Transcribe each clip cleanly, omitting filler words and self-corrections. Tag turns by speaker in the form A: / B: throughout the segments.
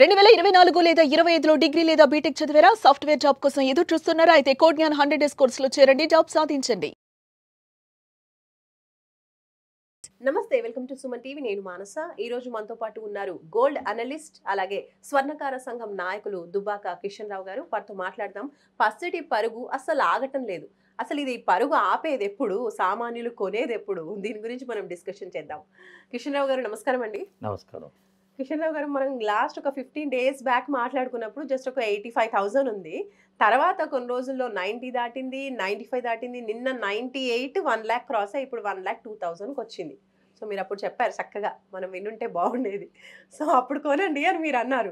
A: 2024 లేదా 25లో డిగ్రీ లేదా బీటెక్ చదివారా? సాఫ్ట్వేర్ జాబ్ కోసం ఎదురు చూస్తున్నారా? అయితే కోడ్ జ్ఞాన్ 100 డేస్ కోర్సులో చేరండి, జాబ్ సాధించండి.
B: నమస్తే, వెల్కమ్ టు సుమన్ టీవీ. నేను మానస. ఈ రోజు మనతో పాటు ఉన్నారు గోల్డ్ అనలిస్ట్ అలాగే స్వర్ణకార సంఘం నాయకులు దుబ్బాక కిషన్ రావు గారు. వారితో మాట్లాడదాం. పసిటి పరుగు అసలు ఆగటం లేదు. అసలు ఇది పరుగు ఆపేది ఎప్పుడు, సామాన్యులు కొనేది ఎప్పుడు, దీని గురించి మనం డిస్కషన్ చేద్దాం. కిషన్ రావు గారు నమస్కారం అండి.
C: నమస్కారం.
B: కిషన్ రావు గారు, మనం లాస్ట్ ఒక 15 days బ్యాక్ మాట్లాడుకున్నప్పుడు జస్ట్ ఒక 85,000 ఉంది. తర్వాత కొన్ని రోజుల్లో 90 దాటింది, 95 దాటింది, నిన్న 98, 1 lakh క్రాస్ అయ్యి ఇప్పుడు 1,02,000కి వచ్చింది. సో మీరు అప్పుడు చెప్పారు చక్కగా, మనం వినుంటే బాగుండేది, సో అప్పుడు కొనండి అని మీరు అన్నారు.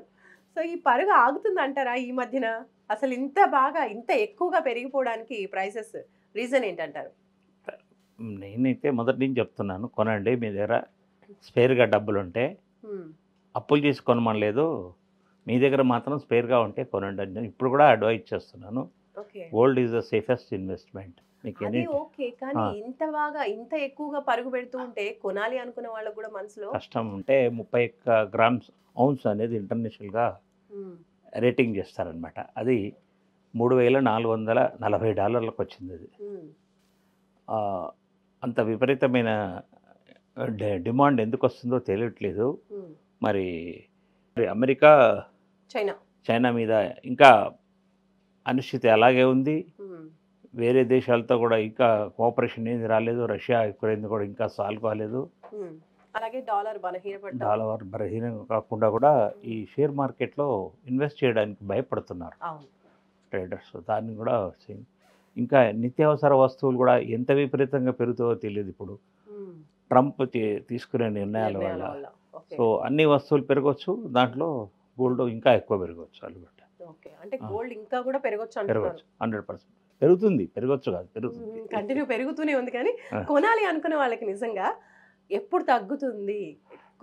B: సో ఈ పరుగు ఆగుతుంది అంటారా ఈ మధ్యన? అసలు ఇంత బాగా ఇంత ఎక్కువగా పెరిగిపోవడానికి ప్రైసెస్ రీజన్ ఏంటంటారు?
C: నేనైతే మొదటి నుంచి చెప్తున్నాను, కొనండి. మీ దగ్గర స్పేర్గా డబ్బులు ఉంటే, అప్పులు చేసి కొనమనలేదు, మీ దగ్గర మాత్రం స్పేర్గా ఉంటే కొనండి అని నేను ఇప్పుడు కూడా అడ్వైజ్ చేస్తున్నాను. Gold is the safest investment.
B: అది ఓకే, కానీ ఇంత బాగా ఇంత ఎక్కువగా పరుగు పెడుతూ ఉంటే కొనాలి అనుకునే వాళ్ళకు కూడా మనసులో
C: కష్టం ఉంటే 31 grams ఔన్స్ అనేది ఇంటర్నేషనల్గా రేటింగ్ చేస్తారనమాట. అది $3,440 వచ్చింది. అది అంత విపరీతమైన డిమాండ్ ఎందుకు వస్తుందో తెలియట్లేదు. మరి అమెరికా చైనా మీద ఇంకా అనిశ్చితి అలాగే ఉంది. వేరే దేశాలతో కూడా ఇంకా కోఆపరేషన్ ఏది రాలేదు. రష్యా యుక్రెయిన్ కూడా ఇంకా సాల్వ్ కాలేదు.
B: అలాగే డాలర్
C: బలహీనం కాకుండా కూడా ఈ షేర్ మార్కెట్లో ఇన్వెస్ట్ చేయడానికి భయపడుతున్నారు ట్రేడర్స్. దాన్ని కూడా ఇంకా నిత్యావసర వస్తువులు కూడా ఎంత విపరీతంగా పెరుగుతుందో తెలియదు ఇప్పుడు ట్రంప్ తీసుకునే నిర్ణయాల వల్ల. సో అన్ని వస్తువులు పెరగవచ్చు, దాంట్లో గోల్డ్ ఇంకా ఎక్కువ పెరగవచ్చు.
B: అంటే గోల్డ్ ఇంకా కూడా పెరగవచ్చు
C: 100% పెరగవచ్చు కాదు, పెరుగుతుంది,
B: కంటిన్యూ పెరుగుతూనే ఉంది. కానీ కొనాలి అనుకునే వాళ్ళకి నిజంగా ఎప్పుడు తగ్గుతుంది,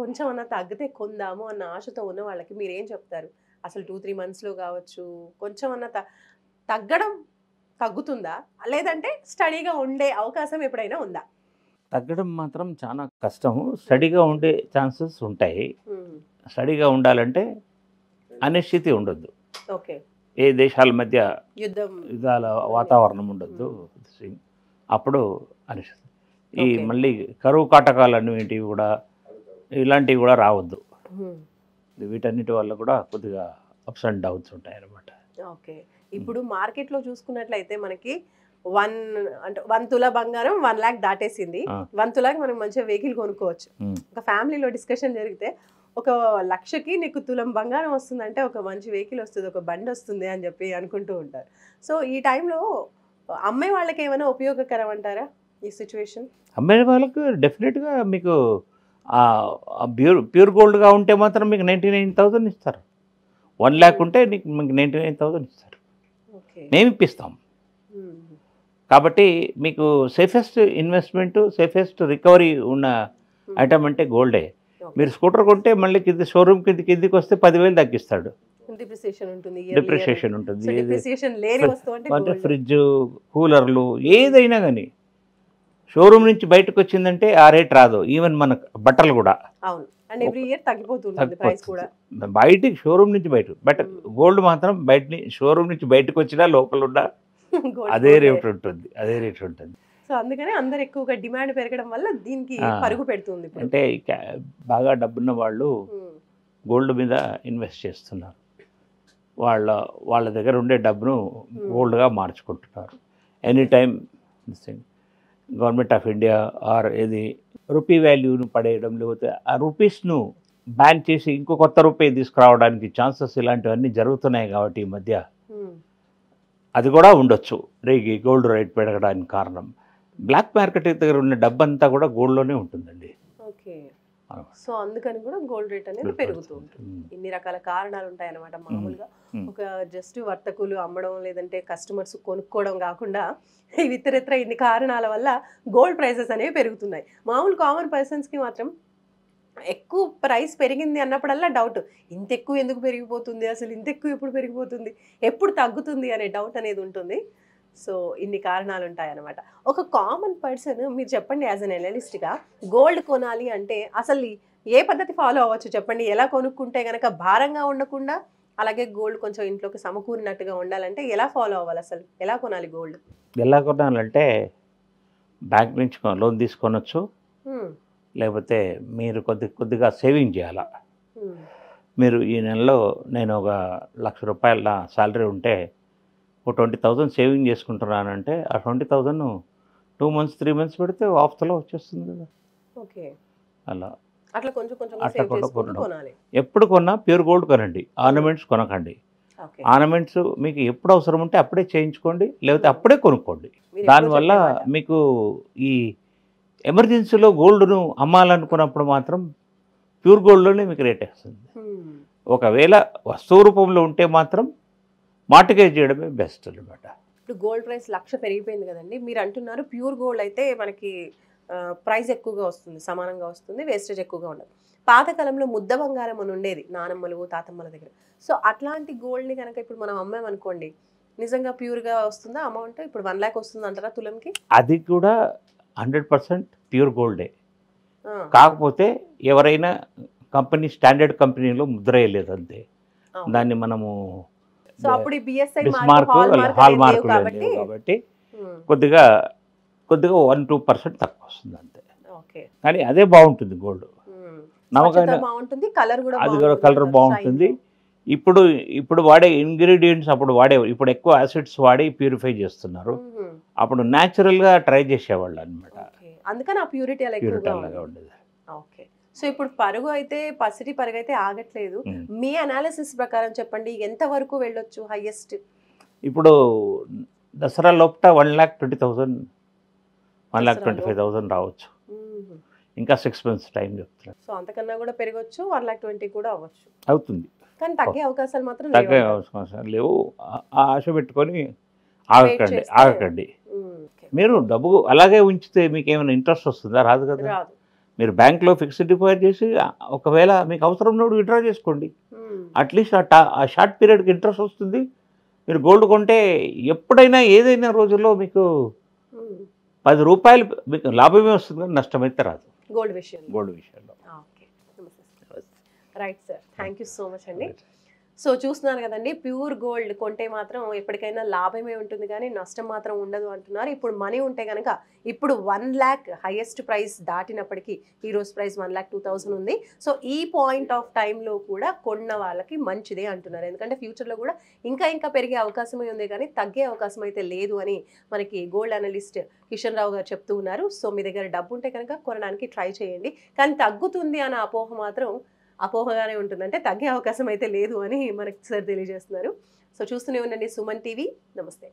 B: కొంచెం అన్నా తగ్గితే కొందాము అన్న ఆశతో ఉన్న వాళ్ళకి మీరేం చెప్తారు? అసలు 2-3 monthsలో కావచ్చు, కొంచెం అన్నా తగ్గుతుందా, లేదంటే స్టడీగా ఉండే అవకాశం ఎప్పుడైనా ఉందా?
C: తగ్గడం మాత్రం చాలా కష్టం. స్టడీగా ఉండే ఛాన్సెస్ ఉంటాయి. స్టడీగా ఉండాలంటే అనిశ్చితి ఉండొద్దు. ఏ దేశాల మధ్య యుద్ధాల వాతావరణం ఉండొద్దు. అప్పుడు అనిశ్చితి. ఈ మళ్ళీ కరువు కాటకాలు అనేటివి కూడా, ఇలాంటివి కూడా రావద్దు. వీటన్నిటి వల్ల కూడా కొద్దిగా అప్స్ అండ్ డౌన్స్ ఉంటాయి అన్నమాట.
B: ఓకే, ఇప్పుడు మార్కెట్లో చూసుకున్నట్లయితే మనకి 1 తుల బంగారం 1 lakh దాటేసింది. 1 తులాకి మనం మంచిగా వెహికల్ కొనుక్కోవచ్చు. ఒక ఫ్యామిలీలో డిస్కషన్ జరిగితే 1 లక్షకి నీకు తులం బంగారం వస్తుందంటే ఒక మంచి వెహికల్ వస్తుంది, ఒక బండి వస్తుంది అని చెప్పి అనుకుంటూ ఉంటారు. సో ఈ టైంలో అమ్మే వాళ్ళకి ఏమైనా ఉపయోగకరం అంటారా ఈ సిచ్యువేషన్?
C: అమ్మే వాళ్ళకు డెఫినెట్గా మీకు ప్యూర్ గోల్డ్గా ఉంటే మాత్రం మీకు 99,000 ఇస్తారు. 1 lakh ఉంటే మీకు 99,000 ఇస్తారు, మేము ఇప్పిస్తాం. కాబట్టి మీకు సేఫెస్ట్ ఇన్వెస్ట్మెంట్, సేఫెస్ట్ రికవరీ ఉన్న ఐటమ్ అంటే గోల్డే. మీరు స్కూటర్ కొంటే మళ్ళీ షోరూమ్ కిందికి వస్తే 10,000 తగ్గిస్తాడు. డిప్రిషియేషన్ ఉంటుంది. అంటే ఫ్రిడ్జ్, కూలర్లు ఏదైనా కానీ షోరూమ్ నుంచి బయటకు వచ్చిందంటే ఆ రేట్ రాదు. ఈవెన్ మన బట్టలు కూడా బయటికి షోరూమ్ నుంచి బట్ గోల్డ్ మాత్రం షోరూమ్ నుంచి బయటకు వచ్చినా లోపల ఉన్న అదే రేట్ ఉంటుంది.
B: సో అందుకనే అందరు ఎక్కువగా డిమాండ్ పెరగడం వల్ల దీనికి పరుగు పెడుతుంది.
C: అంటే బాగా డబ్బున్న వాళ్ళు గోల్డ్ మీద ఇన్వెస్ట్ చేస్తున్నారు. వాళ్ళ దగ్గర ఉండే డబ్బును గోల్డ్గా మార్చుకుంటున్నారు. Any time government of India or ఏది రూపీ వాల్యూను పడేయడం, లేకపోతే ఆ రూపీస్ను బ్యాన్ చేసి ఇంకో కొత్త రూపీ తీసుకురావడానికి ఛాన్సెస్ ఇలాంటివన్నీ జరుగుతున్నాయి. కాబట్టి ఈ మధ్య అది కూడా ఉండొచ్చు గోల్డ్ రేట్ పెరగడానికి కారణం. బ్లాక్ మార్కెట్ దగ్గర ఉన్న డబ్బంతా కూడా గోల్డ్లోనే ఉంటుందండి.
B: ఓకే, సో అందుకని కూడా గోల్డ్ రేట్ అనేది పెరుగుతూ ఉంటుంది. ఇన్ని రకాల కారణాలు ఉంటాయన్నమాట. మామూలుగా ఒక జస్ట్ వర్తకులు అమ్మడం, లేదంటే కస్టమర్స్ కొనుక్కోవడం కాకుండా ఇతరత్ర ఇన్ని కారణాల వల్ల గోల్డ్ ప్రైసెస్ అనేవి పెరుగుతున్నాయి. మామూలు కామన్ పర్సన్స్కి మాత్రం ఎక్కువ ప్రైస్ పెరిగింది అన్నప్పుడల్లా డౌట్, ఇంత ఎక్కువ ఎందుకు పెరిగిపోతుంది, అసలు ఇంత ఎక్కువ ఎప్పుడు పెరిగిపోతుంది, ఎప్పుడు తగ్గుతుంది అనే డౌట్ అనేది ఉంటుంది. సో ఇన్ని కారణాలు ఉంటాయన్నమాట. ఒక కామన్ పర్సన్ మీరు చెప్పండి, యాజ్ అన్ అనలిస్ట్గా గోల్డ్ కొనాలి అంటే అసలు ఏ పద్ధతి ఫాలో అవ్వచ్చు చెప్పండి? ఎలా కొనుక్కుంటే గనక భారంగా ఉండకుండా, అలాగే గోల్డ్ కొంచెం ఇంట్లోకి సమకూరినట్టుగా ఉండాలంటే ఎలా ఫాలో అవ్వాలి అసలు? ఎలా కొనాలి గోల్డ్?
C: ఎలా కొనాలంటే బ్యాంక్ నుంచి లోన్ తీసుకొనొచ్చు, లేకపోతే మీరు కొద్దిగా సేవింగ్ చేయాలా. మీరు ఈ నెలలో నేను ఒక ₹1,00,000 నా శాలరీ ఉంటే ఒక 20,000 సేవింగ్ చేసుకుంటున్నానంటే ఆ 20,000 2 months 3 months పెడితే ఆఫ్తలో వచ్చేస్తుంది కదా.
B: ఓకే.
C: అలా
B: అట్లా కొంచెం కొంచెం
C: అట్లా
B: సేవ్
C: కూడా
B: చేసుకుంటూ
C: కొనడం.
B: కొనాలి.
C: ఎప్పుడు కొన్నా ప్యూర్ గోల్డ్ కొనండి, ఆర్నమెంట్స్ కొనకండి.
B: ఓకే.
C: ఆర్నమెంట్స్ మీకు ఎప్పుడు అవసరం ఉంటే అప్పుడే చేయించుకోండి, లేకపోతే అప్పుడే కొనుక్కోండి.
B: మీరు
C: దానివల్ల
B: ఎప్పుడో చెప్పే మాట.
C: మీకు ఈ ఎమర్జెన్సీలో గోల్డ్ను అమ్మాలనుకున్నప్పుడు మాత్రం ప్యూర్ గోల్డ్లోనే మీకు రేట్ వస్తుంది. ఒకవేళ వస్తువు రూపంలో ఉంటే మాత్రం మార్టిగేజ్ చేయడమే బెస్ట్ అనమాట.
B: ఇప్పుడు గోల్డ్ ప్రైస్ 1,00,000 పెరిగిపోయింది కదండి. మీరు అంటున్నారు ప్యూర్ గోల్డ్ అయితే మనకి ప్రైస్ ఎక్కువగా వస్తుంది, సమానంగా వస్తుంది, వేస్టేజ్ ఎక్కువగా ఉండదు. పాతకాలంలో ముద్ద బంగారం అని ఉండేది నానమ్మలు తాతమ్మల దగ్గర. సో అట్లాంటి గోల్డ్ని కనుక ఇప్పుడు మనం అమ్మామనుకోండి, నిజంగా ప్యూర్గా వస్తుందా అమౌంట్? ఇప్పుడు 1,00,000 వస్తుంది అంటారా తులంకి?
C: అది కూడా 100% ప్యూర్ గోల్డే. కాకపోతే ఎవరైనా కంపెనీ స్టాండర్డ్ కంపెనీలో ముద్ర వేయలేదు అంతే. దాన్ని మనము
B: సో అప్పుడు బిఎస్ఐ
C: బిస్మార్క్ హాల్ మార్కులు కాబట్టి కొద్దిగా 1-2% తక్కువ వస్తుంది అంతే.
B: ఓకే.
C: కానీ అదే బాగుంటుంది గోల్డ్. నమ్మకమైన
B: బాగుంటుంది, కలర్ కూడా
C: అది కూడా కలర్ బాగుంటుంది. ఇప్పుడు వాడే ఇంగ్రీడియంట్స్ అప్పుడు ఇప్పుడు ఎక్కువ యాసిడ్స్ వాడి ప్యూరిఫై చేస్తున్నారు. అప్పుడు న్యాచురల్గా ట్రై చేసేవాళ్ళు అనమాట.
B: అందుకని ఆ ప్యూరిటీ అలా
C: అలాగా ఉండేది.
B: ఓకే. సో ఇప్పుడు పరుగు అయితే పసిడి పరుగు అయితే ఆగట్లేదు. మీ అనాలిసిస్ ప్రకారం చెప్పండి, ఎంత వరకు వెళ్ళొచ్చు హైయెస్ట్?
C: ఇప్పుడు దసరా లోపల 1,20,000 1,25,000 రావచ్చు. ఇంకా 6 months టైం చెప్తున్నారు.
B: సో అంతకన్నా కూడా పెరగొచ్చు, 1,20,000 కూడా అవ్వచ్చు.
C: అవుతుంది.
B: కానీ తగ్గే అవకాశాలు మాత్రం
C: తగ్గే అవకాశాలు లేవు. ఆ ఆశ పెట్టుకొని ఆగకండి. మీరు డబ్బు అలాగే ఉంచితే మీకు ఏమైనా ఇంట్రెస్ట్ వస్తుందా? రాదు కదా.
B: రాదు.
C: మీరు బ్యాంక్లో ఫిక్స్డ్ డిపాజిట్ చేసి ఒకవేళ మీకు అవసరం ఉన్నప్పుడు విత్డ్రా చేసుకోండి. అట్లీస్ట్ ఆ షార్ట్ పీరియడ్కి ఇంట్రెస్ట్ వస్తుంది. మీరు గోల్డ్ కొంటే ఎప్పుడైనా ఏదైనా రోజుల్లో మీకు ₹10 మీకు లాభమే వస్తుంది, కానీ నష్టమైతే రాదు
B: గోల్డ్ విషయంలో. Okay. Right sir, thank you so much అండి. సో చూస్తున్నారు కదండి, ప్యూర్ గోల్డ్ కొంటే మాత్రం ఎప్పటికైనా లాభమే ఉంటుంది కానీ నష్టం మాత్రం ఉండదు అంటున్నారు. ఇప్పుడు మనీ ఉంటే కనుక ఇప్పుడు 1,00,000 హైయెస్ట్ ప్రైస్ దాటినప్పటికీ ఈరోజు ప్రైస్ 1,02,000 ఉంది. సో ఈ పాయింట్ ఆఫ్ టైంలో కూడా కొన్న వాళ్ళకి మంచిదే అంటున్నారు. ఎందుకంటే ఫ్యూచర్లో కూడా ఇంకా పెరిగే అవకాశమే ఉంది కానీ తగ్గే అవకాశం అయితే లేదు అని మనకి గోల్డ్ అనలిస్ట్ కిషన్ రావు గారు చెప్తూ ఉన్నారు. సో మీ దగ్గర డబ్బు ఉంటే కనుక కొనడానికి ట్రై చేయండి. కానీ తగ్గుతుంది అన్న అపోహ మాత్రం అపోహగానే ఉంటుంది. అంటే తగ్గే అవకాశం అయితే లేదు అని మనకి సార్ తెలియజేస్తున్నారు. సో చూస్తూనే ఉండండి సుమన్ టీవీ. నమస్తే.